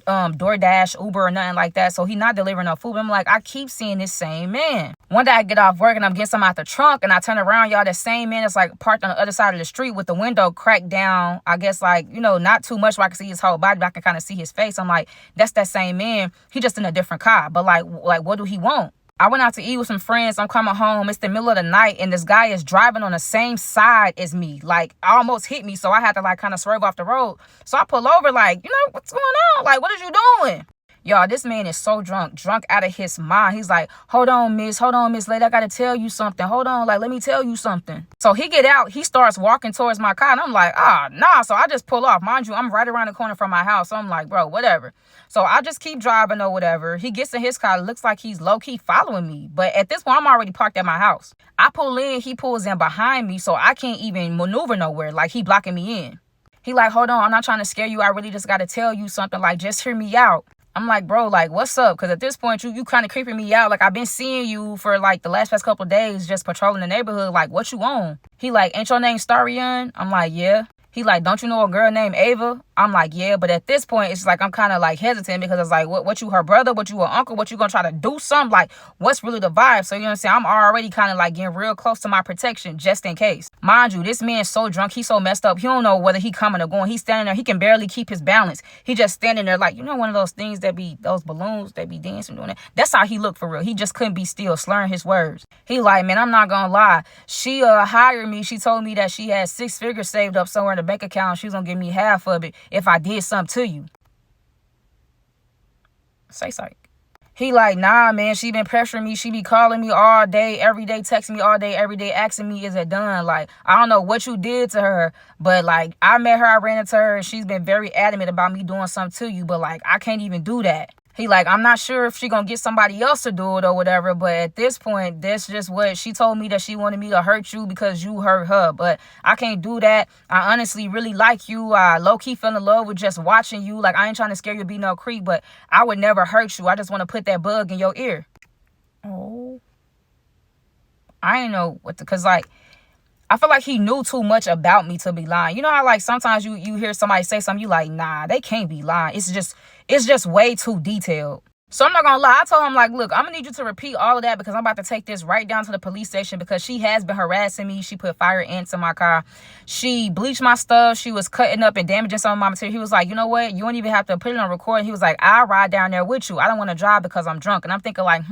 DoorDash, Uber, or nothing like that. So he not delivering no food. But I'm like, I keep seeing this same man. One day I get off work and I'm getting some out the trunk, and I turn around, y'all, that same man is like parked on the other side of the street with the window cracked down. I guess like, you know, not too much where I can see his whole body, but I can kind of see his face. I'm like, that's that same man. He just in a different car. But like what do he want? I went out to eat with some friends. I'm coming home. It's the middle of the night, and this guy is driving on the same side as me. Like, almost hit me, so I had to, like, kind of swerve off the road. So I pull over, like, you know, what's going on? Like, what is you doing? Y'all, this man is so drunk out of his mind. He's like, hold on, miss, lady, I gotta tell you something. Hold on, like, let me tell you something. So he get out, he starts walking towards my car, and I'm like, nah. So I just pull off. Mind you, I'm right around the corner from my house. So I'm like, bro, whatever. So I just keep driving or whatever. He gets in his car. It looks like he's low-key following me. But at this point, I'm already parked at my house. I pull in, he pulls in behind me, so I can't even maneuver nowhere. Like, he blocking me in. He like, hold on, I'm not trying to scare you. I really just gotta tell you something. Like, just hear me out. I'm like, bro, like, what's up? Because at this point, you kind of creeping me out. Like, I've been seeing you for, like, the past couple of days just patrolling the neighborhood. Like, what you on? He like, ain't your name Starion? I'm like, yeah. He like, don't you know a girl named Ava? I'm like, yeah. But at this point, it's like I'm kind of like hesitant because it's like, what you her brother? What you her uncle? What you gonna try to do something? Like, what's really the vibe? So, you know what I'm saying? I'm already kind of like getting real close to my protection just in case. Mind you, this man's so drunk. He's so messed up. He don't know whether he coming or going. He's standing there. He can barely keep his balance. He just standing there like, you know, one of those things that be, those balloons that be dancing doing that. That's how he looked for real. He just couldn't be still, slurring his words. He like, man, I'm not gonna lie. She hired me. She told me that she had 6 figures saved up somewhere in the bank account. She was gonna give me half of it if I did something to you. Say something. He like, nah, man, she been pressuring me. She be calling me all day, every day, texting me all day, every day, asking me, is it done? Like, I don't know what you did to her, but like, I met her, I ran into her, and she's been very adamant about me doing something to you, but like, I can't even do that. He like, I'm not sure if she gonna get somebody else to do it or whatever, but at this point, that's just what she told me, that she wanted me to hurt you because you hurt her, but I can't do that. I honestly really like you. I low-key fell in love with just watching you. Like, I ain't trying to scare you to be no creep, but I would never hurt you. I just want to put that bug in your ear. Oh. I ain't know what to, cause like, I feel like he knew too much about me to be lying. You know how like sometimes you hear somebody say something, you like, nah, they can't be lying. It's just way too detailed. So I'm not gonna lie. I told him like, look, I'm gonna need you to repeat all of that because I'm about to take this right down to the police station because she has been harassing me. She put fire ants in my car. She bleached my stuff. She was cutting up and damaging some of my material. He was like, you know what? You don't even have to put it on record. He was like, I'll ride down there with you. I don't want to drive because I'm drunk. And I'm thinking like,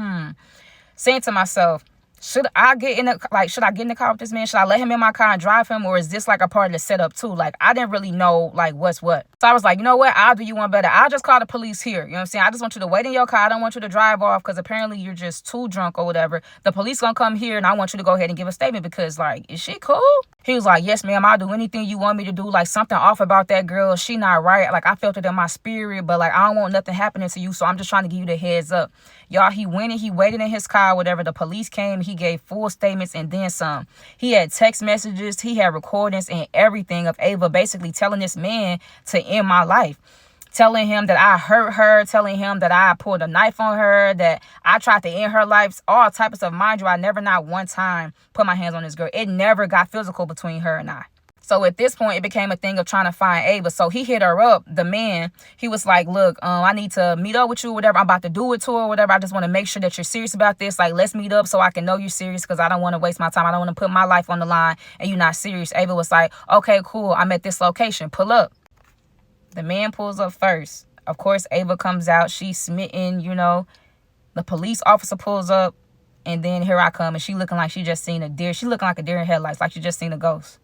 saying to myself, should I get in the car with this man? Should I let him in my car and drive him? Or is this like a part of the setup too? Like, I didn't really know like what's what. So I was like, you know what? I'll do you one better. I'll just call the police here. You know what I'm saying? I just want you to wait in your car. I don't want you to drive off because apparently you're just too drunk or whatever. The police gonna come here and I want you to go ahead and give a statement because like, is she cool? He was like, yes, ma'am. I'll do anything you want me to do. Like, something off about that girl. She not right. Like, I felt it in my spirit, but like, I don't want nothing happening to you. So I'm just trying to give you the heads up. Y'all, he went and he waited in his car, whatever. The police came. He gave full statements and then some. He had text messages. He had recordings and everything of Ava basically telling this man to end my life. Telling him that I hurt her, telling him that I pulled a knife on her, that I tried to end her life, all types of stuff. Mind you, I never not one time put my hands on this girl. It never got physical between her and I. So at this point, it became a thing of trying to find Ava. So he hit her up, the man. He was like, look, I need to meet up with you, whatever. I'm about to do it to her, whatever. I just want to make sure that you're serious about this. Like, let's meet up so I can know you're serious because I don't want to waste my time. I don't want to put my life on the line and you're not serious. Ava was like, okay, cool. I'm at this location. Pull up. The man pulls up first. Of course, Ava comes out. She's smitten, you know. The police officer pulls up. And then here I come. And she looking like she just seen a deer. She looking like a deer in headlights. Like she just seen a ghost.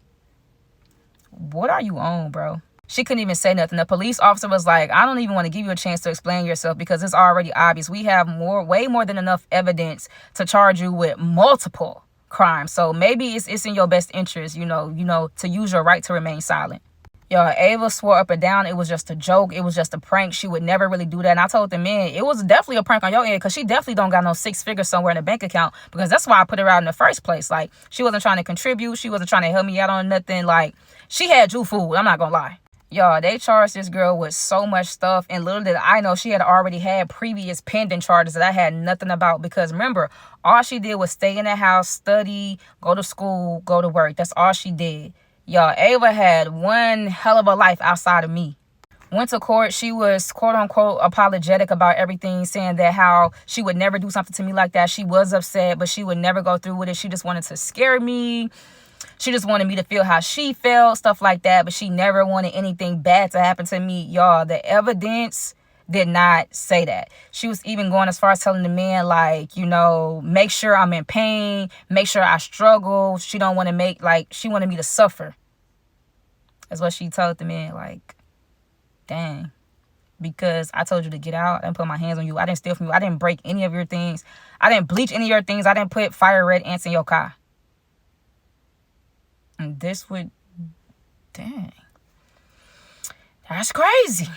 What are you on, bro? She couldn't even say nothing. The police officer was like, I don't even want to give you a chance to explain yourself because it's already obvious. We have way more than enough evidence to charge you with multiple crimes. So maybe it's in your best interest, you know, to use your right to remain silent. Yo, Ava swore up and down it was just a joke. It was just a prank. She would never really do that. And I told the man, it was definitely a prank on your end because she definitely don't got no 6 figures somewhere in the bank account because that's why I put her out in the first place. Like, she wasn't trying to contribute. She wasn't trying to help me out on nothing. Like, she had you fooled. I'm not going to lie. Y'all, they charged this girl with so much stuff, and little did I know she had already had previous pending charges that I had nothing about, because remember, all she did was stay in the house, study, go to school, go to work. That's all she did. Y'all, Ava had one hell of a life outside of me. Went to court. She was quote unquote apologetic about everything, saying that how she would never do something to me like that. She was upset, but she would never go through with it. She just wanted to scare me. She just wanted me to feel how she felt, stuff like that. But she never wanted anything bad to happen to me. Y'all, the evidence did not say that. She was even going as far as telling the man, like, you know, make sure I'm in pain, make sure I struggle. She don't want to make, like, she wanted me to suffer. That's what she told the man, like, dang. Because I told you to get out. I didn't put my hands on you. I didn't steal from you. I didn't break any of your things. I didn't bleach any of your things. I didn't put fire red ants in your car. And this would, dang, that's crazy.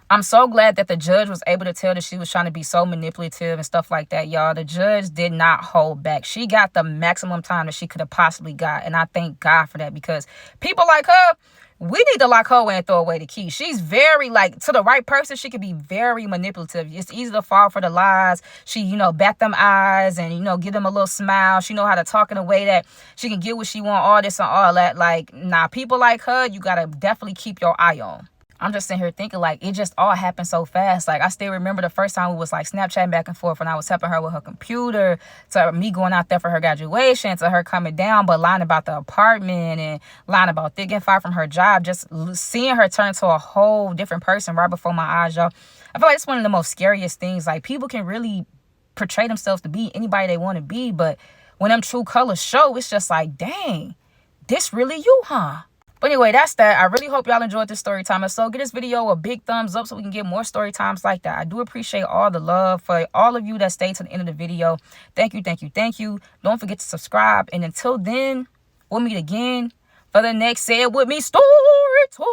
I'm so glad that the judge was able to tell that she was trying to be so manipulative and stuff like that, y'all. The judge did not hold back. She got the maximum time that she could have possibly got. And I thank God for that, because people like her, we need to lock her away and throw away the key. She's very, like, to the right person, she could be very manipulative. It's easy to fall for the lies. She, you know, bat them eyes and, you know, give them a little smile. She know how to talk in a way that she can get what she want, all this and all that. Like, nah, people like her, you got to definitely keep your eye on. I'm just sitting here thinking, like, it just all happened so fast. Like, I still remember the first time we was, like, Snapchatting back and forth when I was helping her with her computer, to me going out there for her graduation, to her coming down, but lying about the apartment and lying about getting fired from her job. Just seeing her turn to a whole different person right before my eyes, y'all. I feel like it's one of the most scariest things. Like, people can really portray themselves to be anybody they want to be, but when them true colors show, it's just like, dang, this really you, huh? But anyway, that's that. I really hope y'all enjoyed this story time. If so, give this video a big thumbs up so we can get more story times like that. I do appreciate all the love for all of you that stayed to the end of the video. Thank you, thank you, thank you. Don't forget to subscribe. And until then, we'll meet again for the next Say It With Me story time.